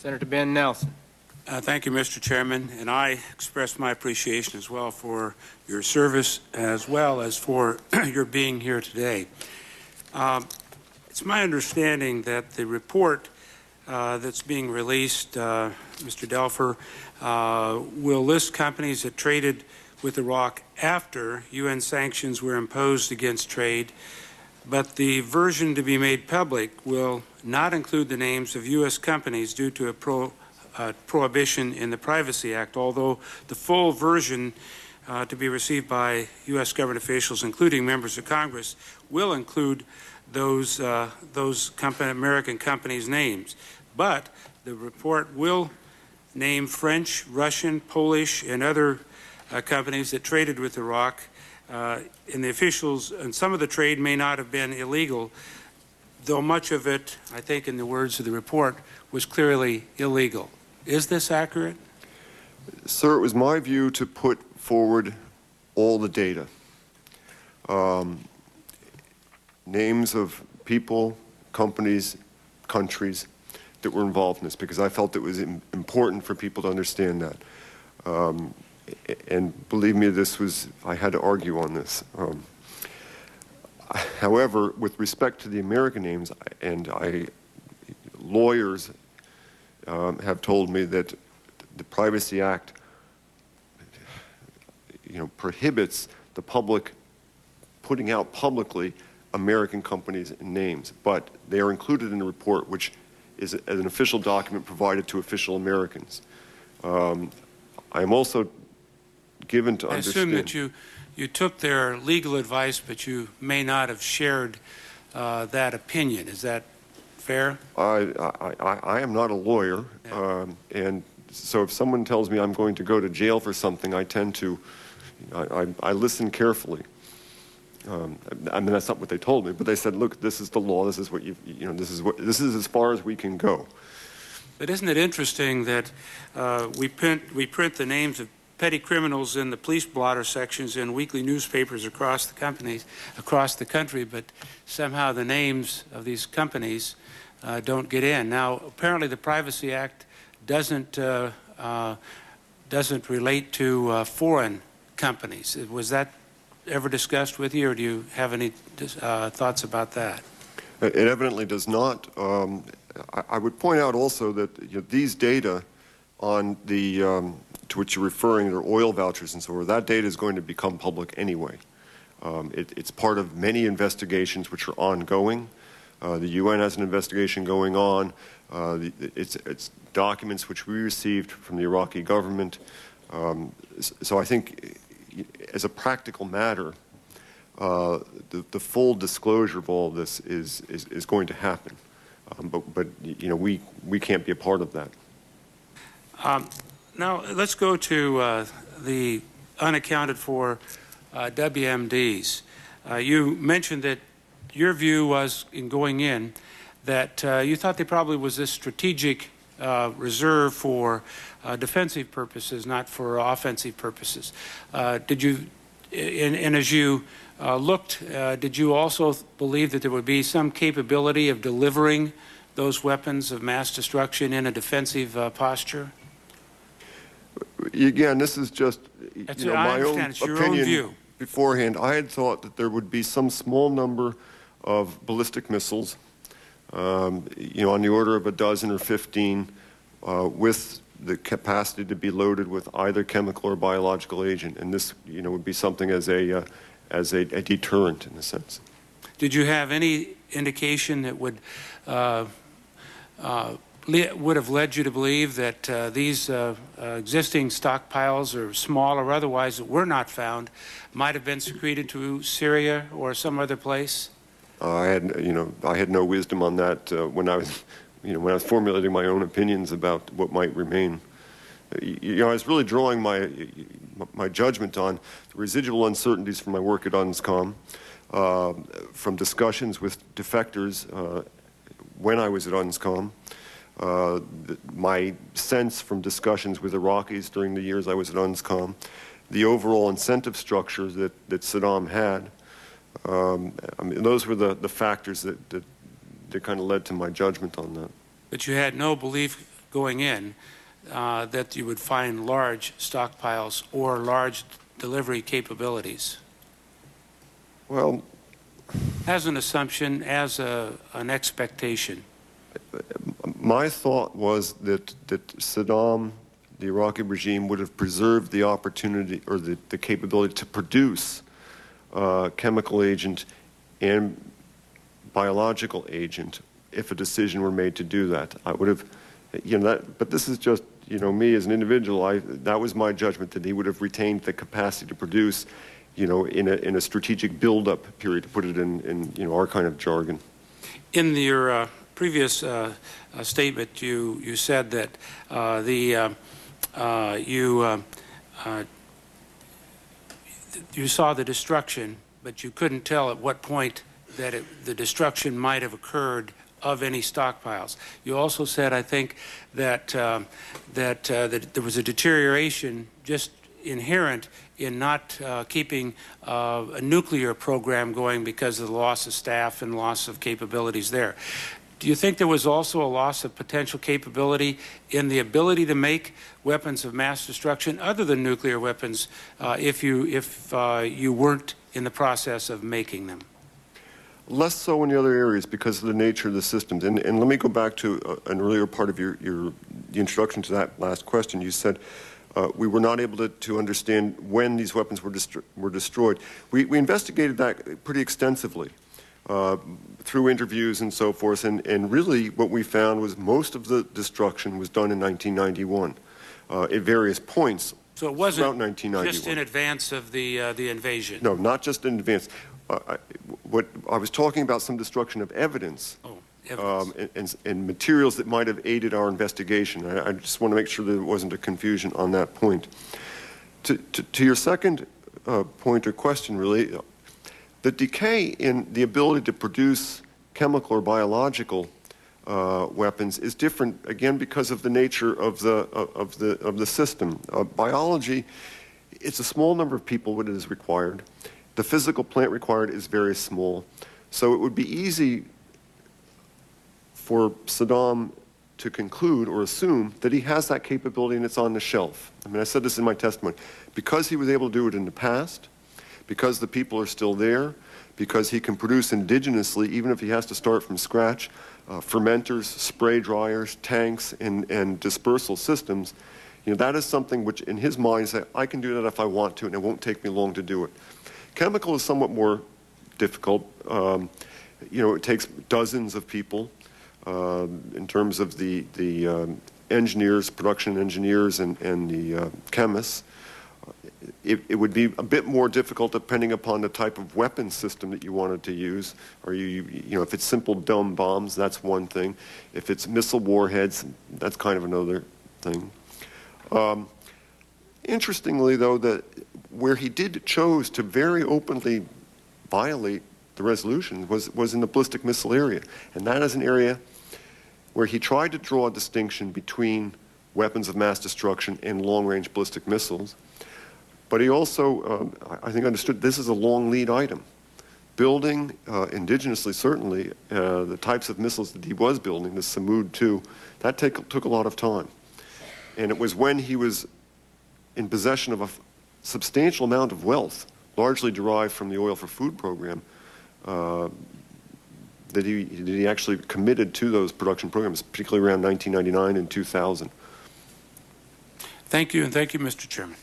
Senator Ben Nelson. Thank you, Mr. Chairman, and I express my appreciation as well for your service as well as for your being here today. It's my understanding that the report that's being released, Mr. Duelfer, will list companies that traded with Iraq after UN sanctions were imposed against trade, but the version to be made public will not include the names of U.S. companies due to a prohibition in the Privacy Act, although the full version to be received by U.S. government officials, including members of Congress, will include those American companies' names. But the report will name French, Russian, Polish, and other companies that traded with Iraq. And the officials, and some of the trade may not have been illegal, though much of it, I think in the words of the report, was clearly illegal. Is this accurate? Sir, it was my view to put forward all the data. Names of people, companies, countries that were involved in this, because I felt it was important for people to understand that. And believe me, I had to argue on this. However, with respect to the American names, lawyers have told me that the Privacy Act, prohibits the public putting out publicly American companies and names, but they are included in the report, which is an official document provided to official Americans. I am also given to understand. I assume that you took their legal advice, but you may not have shared that opinion. Is that fair? I am not a lawyer, yeah. And so if someone tells me I'm going to go to jail for something, I tend to, I listen carefully. I mean, that's not what they told me, but they said, look, this is the law, this is what this is as far as we can go. But isn't it interesting that we print the names of petty criminals in the police blotter sections in weekly newspapers across the country, but somehow the names of these companies don't get in. Now, apparently the Privacy Act doesn't relate to foreign companies. Was that ever discussed with you, or do you have any thoughts about that? It evidently does not. I would point out also that these data on the to which you're referring, are oil vouchers and so forth, that data is going to become public anyway. It's part of many investigations which are ongoing. The UN has an investigation going on. It's documents which we received from the Iraqi government. So I think, as a practical matter, the full disclosure of all of this is going to happen. But we can't be a part of that. Now let's go to the unaccounted for WMDs. You mentioned that your view was, in going in, that you thought there probably was this strategic reserve for defensive purposes, not for offensive purposes. Did you, and as you looked, did you also believe that there would be some capability of delivering those weapons of mass destruction in a defensive posture? Again, this is just my own opinion. Beforehand, I had thought that there would be some small number of ballistic missiles, on the order of a dozen or 15, with the capacity to be loaded with either chemical or biological agent, and this, would be something as a deterrent in a sense. Did you have any indication that would have led you to believe that these existing stockpiles, or small or otherwise, that were not found, might have been secreted to Syria or some other place? I had no wisdom on that when I was formulating my own opinions about what might remain. I was really drawing my judgment on the residual uncertainties from my work at UNSCOM, from discussions with defectors when I was at UNSCOM, my sense from discussions with Iraqis during the years I was at UNSCOM, the overall incentive structure that Saddam had. I mean, those were the factors that kind of led to my judgment on that. But you had no belief going in that you would find large stockpiles or large delivery capabilities? Well, As an assumption, as an expectation. my thought was that Saddam, the Iraqi regime, would have preserved the opportunity or the capability to produce chemical agent and biological agent if a decision were made to do that. I would have, but this is just, me as an individual, that was my judgment, that he would have retained the capacity to produce, in a strategic build-up period, to put it in our kind of jargon. In your previous statement, you said that you saw the destruction, but you couldn't tell at what point that the destruction might have occurred of any stockpiles. You also said, I think, that that there was a deterioration just inherent in not keeping a nuclear program going because of the loss of staff and loss of capabilities there. Do you think there was also a loss of potential capability in the ability to make weapons of mass destruction other than nuclear weapons if you weren't in the process of making them? Less so in the other areas because of the nature of the systems. And let me go back to an earlier part of the introduction to that last question. You said we were not able to understand when these weapons were destroyed. We investigated that pretty extensively through interviews and so forth, and really what we found was most of the destruction was done in 1991 at various points. So it wasn't just in advance of the invasion? No, not just in advance. What I was talking about, some destruction of evidence, and materials that might have aided our investigation. I just want to make sure there wasn't a confusion on that point. To your second point or question, really, the decay in the ability to produce chemical or biological weapons is different, again, because of the nature of the system. Biology, it's a small number of people what is required. The physical plant required is very small. So it would be easy for Saddam to conclude or assume that he has that capability and it's on the shelf. I mean, I said this in my testimony. Because he was able to do it in the past, because the people are still there, because he can produce indigenously, even if he has to start from scratch, fermenters, spray dryers, tanks, and dispersal systems, that is something which in his mind says, I can do that if I want to, and it won't take me long to do it. Chemical is somewhat more difficult. It takes dozens of people in terms of the engineers, production engineers, and the chemists. It would be a bit more difficult depending upon the type of weapon system that you wanted to use. Or if it's simple dumb bombs, that's one thing. If it's missile warheads, that's kind of another thing. Interestingly, though, that where he chose to very openly violate the resolution was in the ballistic missile area. And that is an area where he tried to draw a distinction between weapons of mass destruction and long-range ballistic missiles. But he also, I think, understood this is a long lead item. Building, indigenously certainly, the types of missiles that he was building, the Samud 2, that took a lot of time. And it was when he was in possession of a substantial amount of wealth, largely derived from the oil for food program, that he actually committed to those production programs, particularly around 1999 and 2000. Thank you, and thank you, Mr. Chairman.